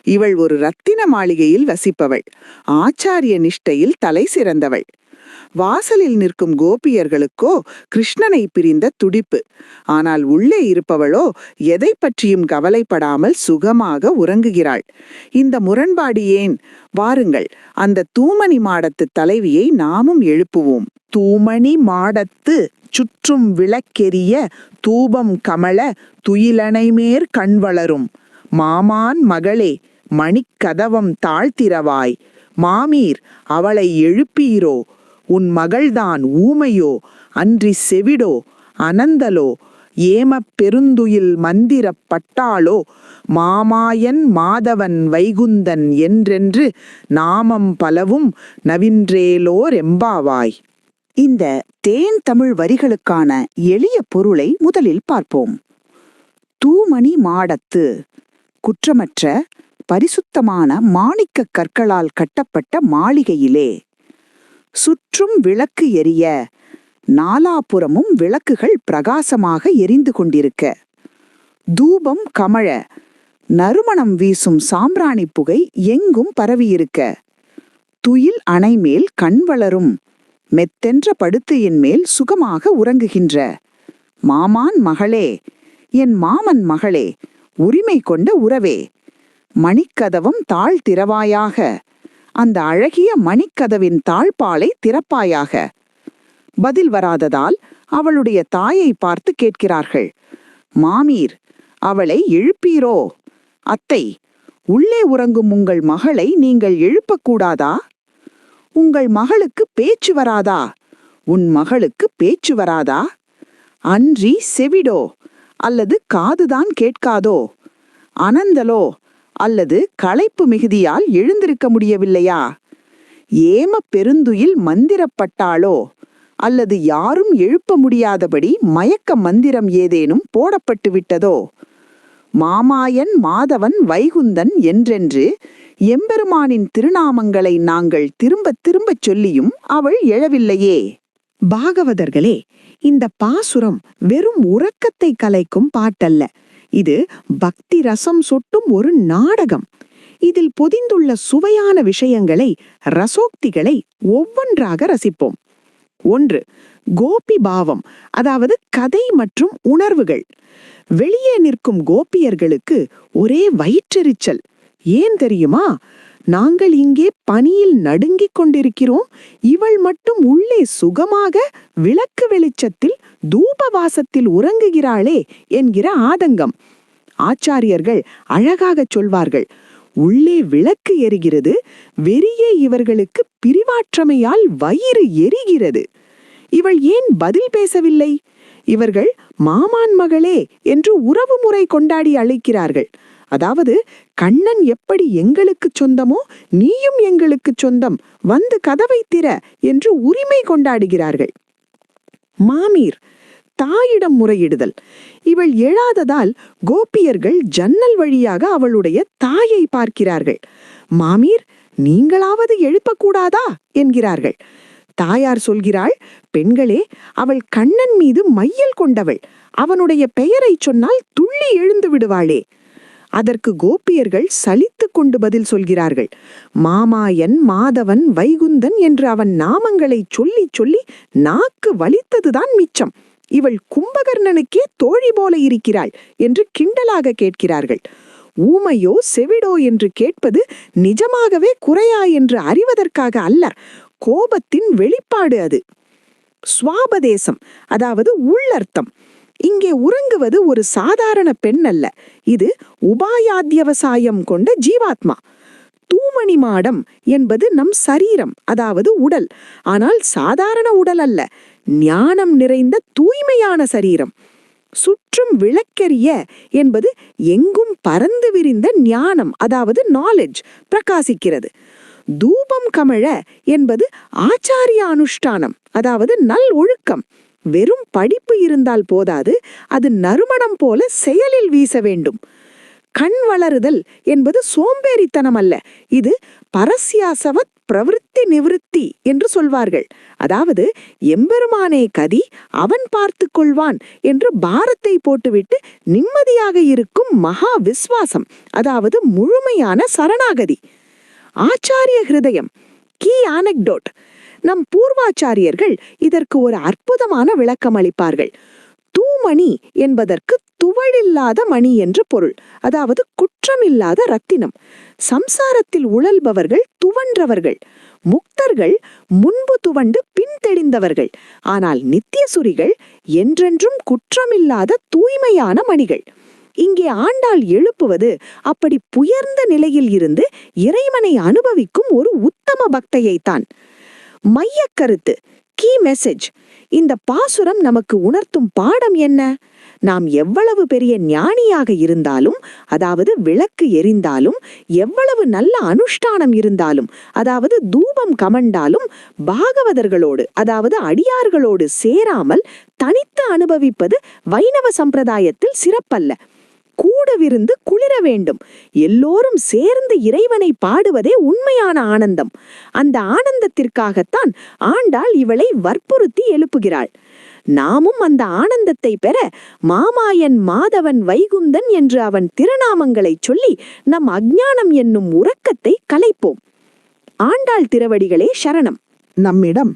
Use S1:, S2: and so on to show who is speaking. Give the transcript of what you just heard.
S1: இவள் ஒரு ரத்தின மாளிகையில் வசிப்பவள். ஆச்சாரிய நிஷ்டையில் தலை சிறந்தவள். வாசலில் நிற்கும் கோபியர்களுக்கோ கிருஷ்ணனை பிரிந்த துடிப்பு. ஆனால் உள்ளே இருப்பவளோ எதை பற்றியும் கவலைப்படாமல் சுகமாக உறங்குகிறாள். இந்த முரண்பாடு ஏன்? வாருங்கள், அந்த தூமணி மாடத்து தலைவியை நாமும் எழுப்புவோம். தூமணி மாடத்து சுற்றும் விளக்கெரிய தூபம் கமல துயிலணைமேற் கண்வளரும் மாமான் மகளே மணிக்கதவம் தாழ்த்திரவாய். மாமீர் அவளை எழுப்பீரோ? உன் மகள்தான் ஊமையோ அன்றி செவிடோ அனந்தலோ ஏமப் பெருந்துயில் மந்திரப் பட்டாளோ மாமாயன் மாதவன் வைகுந்தன் என்றென்று நாமம் பலவும் நவின்றேலோர் எம்பாவாய். இந்த தேன் தமிழ் வரிகளுக்கான எளிய பொருளை முதலில் பார்ப்போம். தூமணி மாடத்து குற்றமற்ற பரிசுத்தமான மாணிக்க கற்களால் கட்டப்பட்ட மாளிகையிலே சுற்றும் விளக்கு எரிய, நாலாபுறமும் விளக்குகள் பிரகாசமாக எரிந்து கொண்டிருக்க, தூபம் கமழ, நறுமணம் வீசும் சாம்பிராணி புகை எங்கும் பரவியிருக்க, துயில் அணைமேல் கண் வளரும் மெத்தென்ற படுக்கையின் மேல் சுகமாக உறங்குகின்ற மாமான் மகளே, என் மாமன் மகளே, உரிமை கொண்ட உறவே, மணிக்கதவம் தாழ் திறவாயாக, அந்த அழகிய மணிக்கதவின் தாழ்பாலை திறப்பாயாக. பதில் வராததால் அவளுடைய தாயை பார்த்து கேட்கிறார்கள். மாமீர் அவளை எழுப்பீரோ? அத்தை, உள்ளே உறங்கும் உங்கள் மகளை நீங்கள் எழுப்பக்கூடாதா? உங்கள் மகளுக்கு பேச்சு வராதா? உன் மகளுக்கு பேச்சு வராதா? அன்றி செவிடோ அல்லது காதுதான் கேட்காதோ? அனந்தலோ அல்லது களைப்பு மிகுதியால் எழுந்திருக்க முடியவில்லையா? ஏம பெருந்துயில் மந்திரப்பட்டாளோ அல்லது யாரும் எழுப்ப முடியாதபடி மயக்க மந்திரம் ஏதேனும் போடப்பட்டு விட்டதோ? மாமாயன் மாதவன் வைகுந்தன் என்றென்று எம்பெருமானின் திருநாமங்களை நாங்கள் திரும்ப திரும்பச் சொல்லியும் அவள் எழவில்லையே. பாகவதர்களே, இந்த பாசுரம் வெறும் உறக்கத்தை கலைக்கும் பாட்டல்ல. இது பக்தி ரசம் சொட்டும் ஒரு நாடகம். இதில் பொதிந்துள்ள சுவையான விஷயங்களை, ரசோக்திகளை ஒவ்வொன்றாக ரசிப்போம். 1. கோபி பாவம், அதாவது கதை மற்றும் உணர்வுகள். வெளியே நிற்கும் கோபியர்களுக்கு ஒரே வயிற்றெரிச்சல். ஏன் தெரியுமா? நாங்கள் இங்கே பனியில் நடுங்கிக் கொண்டிருக்கிறோம், இவள் மட்டும் உள்ளே சுகமாக விளக்கு வெளிச்சத்தில் தூபவாசத்தில் உறங்குகிறாளே என்கிற ஆதங்கம். ஆச்சாரியர்கள் அழகாகச் சொல்வார்கள், உள்ளே விளக்கு எரிகிறது, வெளியே இவர்களுக்கு பிரிவாற்றமையால் வயிறு எரிகிறது. இவள் ஏன் பதில் பேசவில்லை? இவர்கள் மாமான் மகளே என்று உறவு முறை கொண்டாடி அழைக்கிறார்கள். அதாவது, கண்ணன் எப்படி எங்களுக்கு சொந்தமோ நீயும் எங்களுக்கு சொந்தம், வந்து கதவை திற என்று உரிமை கொண்டாடுகிறார்கள். மாமீர், தாயிடம் முறையிடுதல். இவள் எழாததால் கோபியர்கள் ஜன்னல் வழியாக அவளுடைய தாயை பார்க்கிறார்கள். மாமீர், நீங்களாவது எழுப்பக்கூடாதா என்கிறார்கள். தாயார் சொல்கிறாள், பெண்களே, அவள் கண்ணன் மீது மையல் கொண்டவள், அவனுடைய பெயரை சொன்னால் துள்ளி எழுந்து விடுவாளே. அதற்கு கோபியர்கள் சலித்து கொண்டு பதில் சொல்கிறார்கள். மாமாயன் மாதவன் வைகுந்தன் என்று அவன் நாமங்களை சொல்லி சொல்லி நாக்கு வலித்ததுதான் மிச்சம். இவள் கும்பகர்ணனுக்கே தோழி போல இருக்கிறாள் என்று கிண்டலாக கேட்கிறார்கள். ஊமையோ செவிடோ என்று கேட்பது நிஜமாகவே குறையா என்று அறிவதற்காக அல்ல, கோபத்தின் வெளிப்பாடு அது. சுவாபதேசம், அதாவது உள்ளர்த்தம். இங்கே உறங்குவது ஒரு சாதாரண பெண் அல்ல, இது உபாயாத்தியவசாயம் கொண்ட ஜீவாத்மா. தூமணி மாடம் என்பது நம் சரீரம், அதாவது உடல். ஆனால் சாதாரண உடல் அல்ல, ஞானம் நிறைந்த தூய்மையான சரீரம். சுற்றும் விளக்கெரிய என்பது எங்கும் பறந்து விரிந்த ஞானம், அதாவது நாலேஜ் பிரகாசிக்கிறது. தூபம் கமழ என்பது ஆச்சாரிய அனுஷ்டானம், அதாவது நல் ஒழுக்கம். வெறும் படிப்பு இருந்தால் போதாது, அது நறுமணம் போல செயலில் வீச வேண்டும்.
S2: கண் வளருதல் என்பது சோம்பேறித்தனம் அல்ல, இது பரஸ்யாசவத் பிரவிற்த்தி நிவிருத்தி என்று சொல்வார்கள். அதாவது எம்பெருமானே கதி, அவன் பார்த்து கொள்வான் என்று பாரத்தை போட்டுவிட்டு நிம்மதியாக இருக்கும் மகா விஸ்வாசம், அதாவது முழுமையான சரணாகதி. ஆச்சாரிய ஹிருதயம், கீ ஆனெக்டோட். நம் பூர்வாச்சாரியர்கள் இதற்கு ஒரு அற்புதமான விளக்கம் அளிப்பார்கள். தூமணி என்பதற்கு துவழில்லாத மணி என்று பொருள், அதாவது குற்றமில்லாத ரத்தினம். சம்சாரத்தில் உழல்பவர்கள் துவன்றவர்கள், முக்தர்கள் முன்பு துவண்டு பின் தெளிந்தவர்கள். ஆனால் நித்தியசுரிகள் என்றென்றும் குற்றமில்லாத தூய்மையான மணிகள். இங்கே ஆண்டாள் எழுப்புவது அப்படி புயர்ந்த நிலையில் இருந்து இறைவனை அனுபவிக்கும் ஒரு உத்தம பக்தையைத்தான். மையக்கருத்து, கீ மெசேஜ். இந்த பாசுரம் நமக்கு உணர்த்தும் பாடம் என்ன? நாம் எவ்வளவு பெரிய ஞானியாக இருந்தாலும், அதாவது விளக்கு எரிந்தாலும், எவ்வளவு நல்ல அனுஷ்டானம் இருந்தாலும், அதாவது தூபம் கமண்டாலும், பாகவதர்களோடு அதாவது அடியார்களோடு சேராமல் தனித்து அனுபவிப்பது வைணவ சம்பிரதாயத்தில் சிறப்பல்ல. கூடவிருந்து குளிர வேண்டும். எல்லோரும் சேர்ந்து இறைவனை பாடுவதே உண்மையான ஆனந்தம். அந்த ஆனந்தத்திற்காகத்தான் ஆண்டாள் இவளை வற்புறுத்தி எழுப்புகிறாள். நாமும் அந்த ஆனந்தத்தை பெற மாமாயன் மாதவன் வைகுந்தன் என்று அவன் திருநாமங்களை சொல்லி நம் அஞ்ஞானம் என்னும் உறக்கத்தை கலைப்போம். ஆண்டாள் திருவடிகளே சரணம்.
S1: நம்மிடம்